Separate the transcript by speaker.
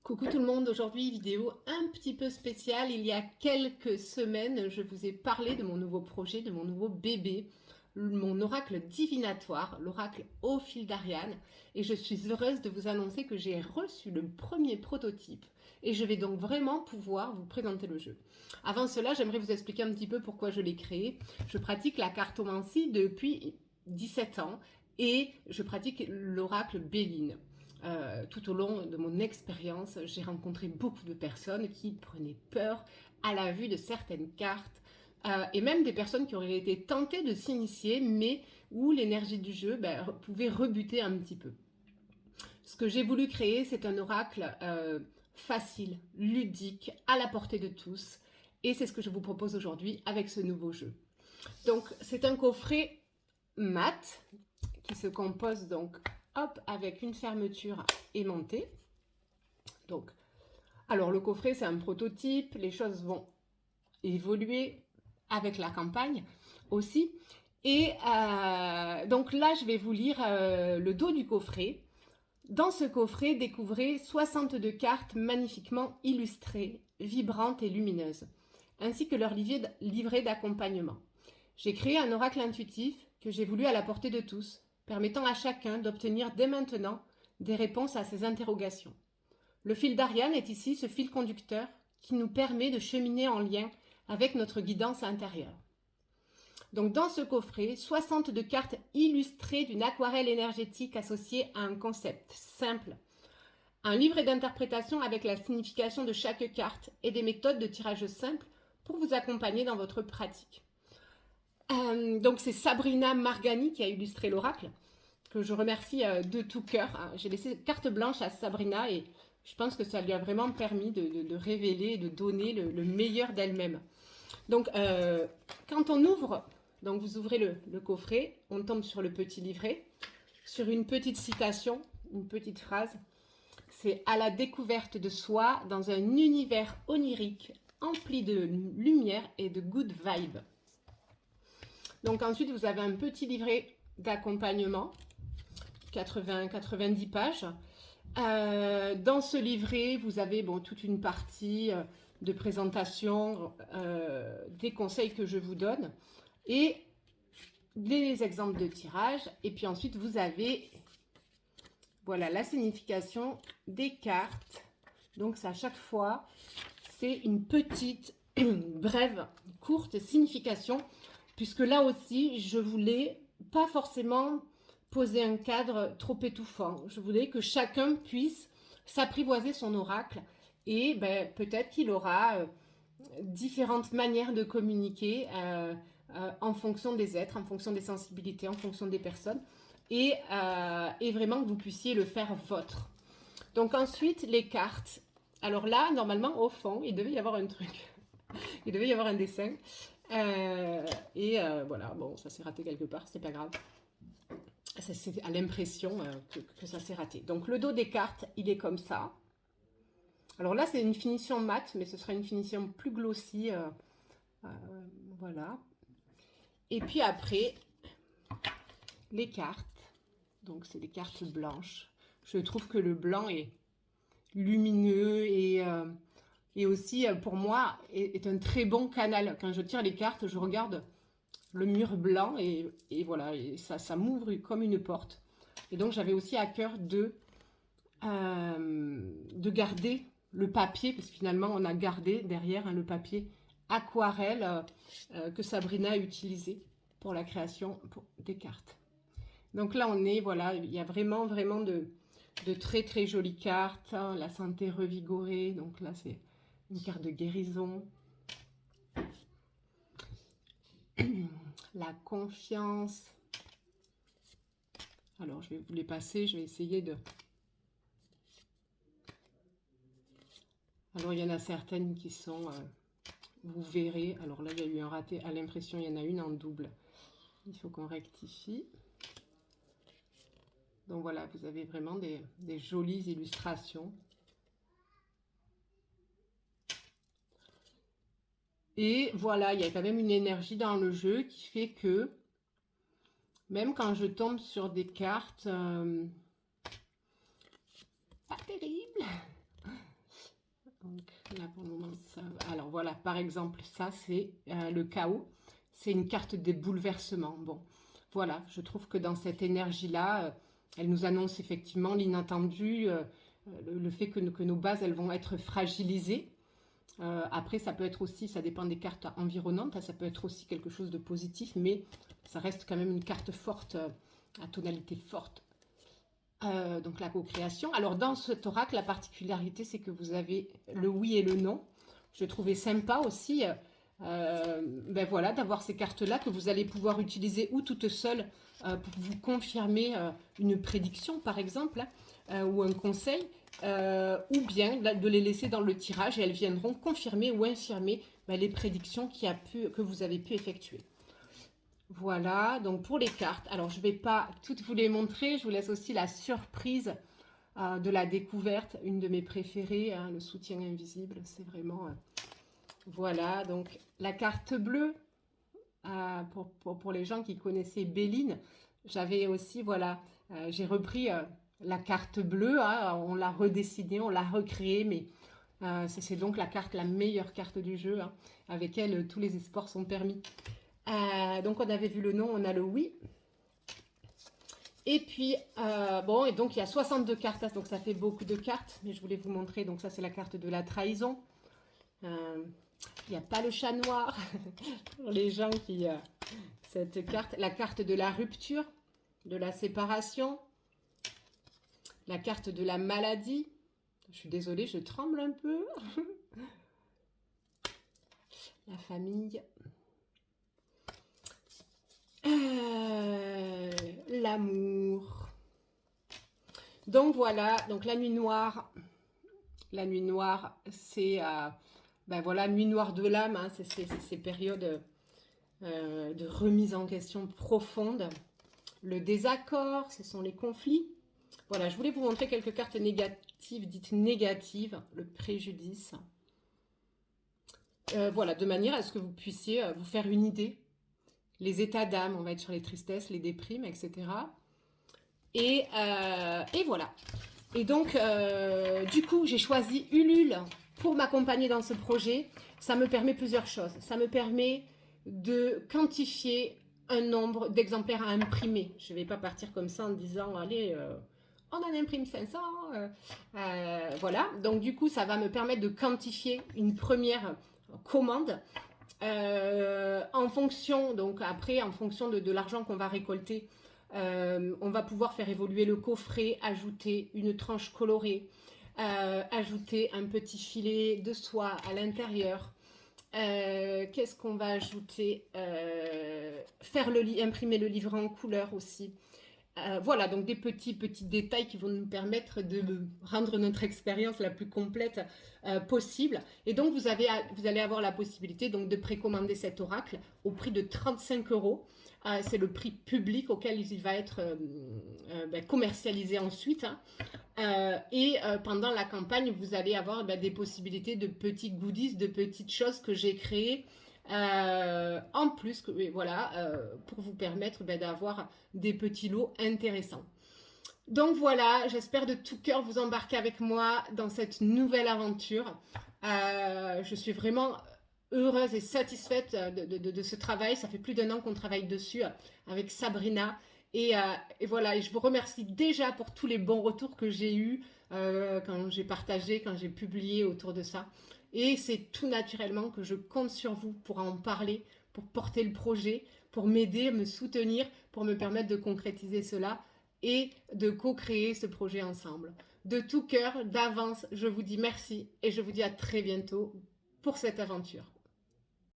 Speaker 1: Coucou tout le monde, aujourd'hui vidéo un petit peu spéciale. Il y a quelques semaines, je vous ai parlé de mon nouveau projet, de mon nouveau bébé, mon oracle divinatoire, l'oracle au fil d'Ariane. Et je suis heureuse de vous annoncer que j'ai reçu le premier prototype. Et je vais donc vraiment pouvoir vous présenter le jeu. Avant cela, j'aimerais vous expliquer un petit peu pourquoi je l'ai créé. Je pratique la cartomancie depuis 17 ans et je pratique l'oracle Béline. Tout au long de mon expérience, j'ai rencontré beaucoup de personnes qui prenaient peur à la vue de certaines cartes et même des personnes qui auraient été tentées de s'initier, mais où l'énergie du jeu pouvait rebuter un petit peu. Ce que j'ai voulu créer, c'est un oracle facile, ludique, à la portée de tous, et c'est ce que je vous propose aujourd'hui avec ce nouveau jeu. Donc, c'est un coffret mat qui se compose donc hop, avec une fermeture aimantée. Donc, alors le coffret, c'est un prototype. Les choses vont évoluer avec la campagne aussi. Et donc là, je vais vous lire le dos du coffret. Dans ce coffret, découvrez 62 cartes magnifiquement illustrées, vibrantes et lumineuses, ainsi que leur livret d'accompagnement. J'ai créé un oracle intuitif que j'ai voulu à la portée de tous, permettant à chacun d'obtenir dès maintenant des réponses à ses interrogations. Le fil d'Ariane est ici ce fil conducteur qui nous permet de cheminer en lien avec notre guidance intérieure. Donc dans ce coffret, 62 cartes illustrées d'une aquarelle énergétique associée à un concept simple, un livret d'interprétation avec la signification de chaque carte et des méthodes de tirage simple pour vous accompagner dans votre pratique. Donc c'est Sabrina Margani qui a illustré l'oracle, que je remercie de tout cœur. J'ai laissé carte blanche à Sabrina et je pense que ça lui a vraiment permis de révéler et de donner le meilleur d'elle-même. Donc quand on ouvre, donc vous ouvrez le coffret, on tombe sur le petit livret, sur une petite citation, une petite phrase. C'est à la découverte de soi dans un univers onirique empli de lumière et de good vibes. Donc ensuite, vous avez un petit livret d'accompagnement, 80-90 pages. Dans ce livret, vous avez toute une partie de présentation des conseils que je vous donne et des exemples de tirage. Et puis ensuite, vous avez la signification des cartes. Donc à chaque fois, c'est une petite, brève, courte signification, puisque là aussi, je voulais pas forcément poser un cadre trop étouffant. Je voulais que chacun puisse s'apprivoiser son oracle et peut-être qu'il aura différentes manières de communiquer en fonction des êtres, en fonction des sensibilités, en fonction des personnes et vraiment que vous puissiez le faire vôtre. Donc ensuite, les cartes. Alors là, normalement, au fond, il devait y avoir un truc. Il devait y avoir un dessin. Voilà, bon, ça s'est raté quelque part, c'est pas grave. C'est à l'impression que ça s'est raté. Donc le dos des cartes, il est comme ça. Alors là, c'est une finition mat, mais ce sera une finition plus glossy. Voilà. Et puis après, les cartes. Donc c'est des cartes blanches. Je trouve que le blanc est lumineux et aussi, pour moi, est un très bon canal. Quand je tire les cartes, je regarde le mur blanc et voilà, et ça m'ouvre comme une porte. Et donc, j'avais aussi à cœur de garder le papier, parce que finalement, on a gardé derrière le papier aquarelle que Sabrina a utilisé pour la création des cartes. Donc là, on est, voilà, il y a vraiment de très très jolies cartes. Hein, la santé revigorée, donc là, c'est une carte de guérison. La confiance. Alors, je vais vous les passer, je vais essayer de... Alors, il y en a certaines qui sont... vous verrez, alors là, il y a eu un raté à l'impression, il y en a une en double. Il faut qu'on rectifie. Donc voilà, vous avez vraiment des jolies illustrations. Et voilà, il y a quand même une énergie dans le jeu qui fait que, même quand je tombe sur des cartes pas terribles, voilà, par exemple, ça c'est le chaos. C'est une carte des bouleversements. Bon, voilà, je trouve que dans cette énergie-là, elle nous annonce effectivement l'inattendu, le fait que nos bases, elles vont être fragilisées. Après, ça peut être aussi, ça dépend des cartes environnantes, ça peut être aussi quelque chose de positif, mais ça reste quand même une carte forte, à tonalité forte. Donc la co-création. Alors dans cet oracle, la particularité, c'est que vous avez le oui et le non. Je trouvais sympa aussi, ben voilà, d'avoir ces cartes-là que vous allez pouvoir utiliser ou toutes seules pour vous confirmer une prédiction, par exemple, ou un conseil, ou bien de les laisser dans le tirage et elles viendront confirmer ou infirmer ben, les prédictions que vous avez pu effectuer. Voilà, donc pour les cartes, alors je ne vais pas toutes vous les montrer, je vous laisse aussi la surprise de la découverte, une de mes préférées, hein, le soutien invisible, c'est vraiment... voilà, donc la carte bleue, pour les gens qui connaissaient Béline, j'avais aussi, voilà, j'ai repris la carte bleue, hein, on l'a redessinée, on l'a recréée, mais c'est donc la carte, la meilleure carte du jeu, hein, avec elle tous les espoirs sont permis. Donc on avait vu le non, on a le oui. Et puis, bon, et donc il y a 62 cartes, donc ça fait beaucoup de cartes, mais je voulais vous montrer, donc ça c'est la carte de la trahison. Il n'y a pas le chat noir, pour les gens qui... cette carte, la carte de la rupture, de la séparation, la carte de la maladie. Je suis désolée, je tremble un peu. La famille. L'amour. Donc voilà, donc la nuit noire. La nuit noire, c'est ben voilà, nuit noire de l'âme, hein, c'est ces périodes de remise en question profonde. Le désaccord, ce sont les conflits. Voilà, je voulais vous montrer quelques cartes négatives, dites négatives, le préjudice. Voilà, de manière à ce que vous puissiez vous faire une idée. Les états d'âme, on va être sur les tristesses, les déprimes, etc. Et voilà. Et donc, du coup, j'ai choisi Ulule pour m'accompagner dans ce projet. Ça me permet plusieurs choses. Ça me permet de quantifier un nombre d'exemplaires à imprimer. Je ne vais pas partir comme ça en disant, allez, on en imprime 500. Voilà. Donc, du coup, ça va me permettre de quantifier une première commande. En fonction, donc après, en fonction de l'argent qu'on va récolter, on va pouvoir faire évoluer le coffret, ajouter une tranche colorée, ajouter un petit filet de soie à l'intérieur. Qu'est-ce qu'on va ajouter? Imprimer le livre en couleur aussi. Voilà, donc des petits détails qui vont nous permettre de rendre notre expérience la plus complète possible. Et donc, vous allez avoir la possibilité donc, de précommander cet oracle au prix de 35 €. C'est le prix public auquel il va être commercialisé ensuite. Hein. Pendant la campagne, vous allez avoir des possibilités de petits goodies, de petites choses que j'ai créées. En plus, voilà, pour vous permettre d'avoir des petits lots intéressants. Donc voilà, j'espère de tout cœur vous embarquer avec moi dans cette nouvelle aventure. Je suis vraiment heureuse et satisfaite de ce travail. Ça fait plus d'1 an qu'on travaille dessus avec Sabrina. Et voilà, et je vous remercie déjà pour tous les bons retours que j'ai eus quand j'ai partagé, quand j'ai publié autour de ça. Et c'est tout naturellement que je compte sur vous pour en parler, pour porter le projet, pour m'aider, me soutenir, pour me permettre de concrétiser cela et de co-créer ce projet ensemble. De tout cœur, d'avance, je vous dis merci et je vous dis à très bientôt pour cette aventure.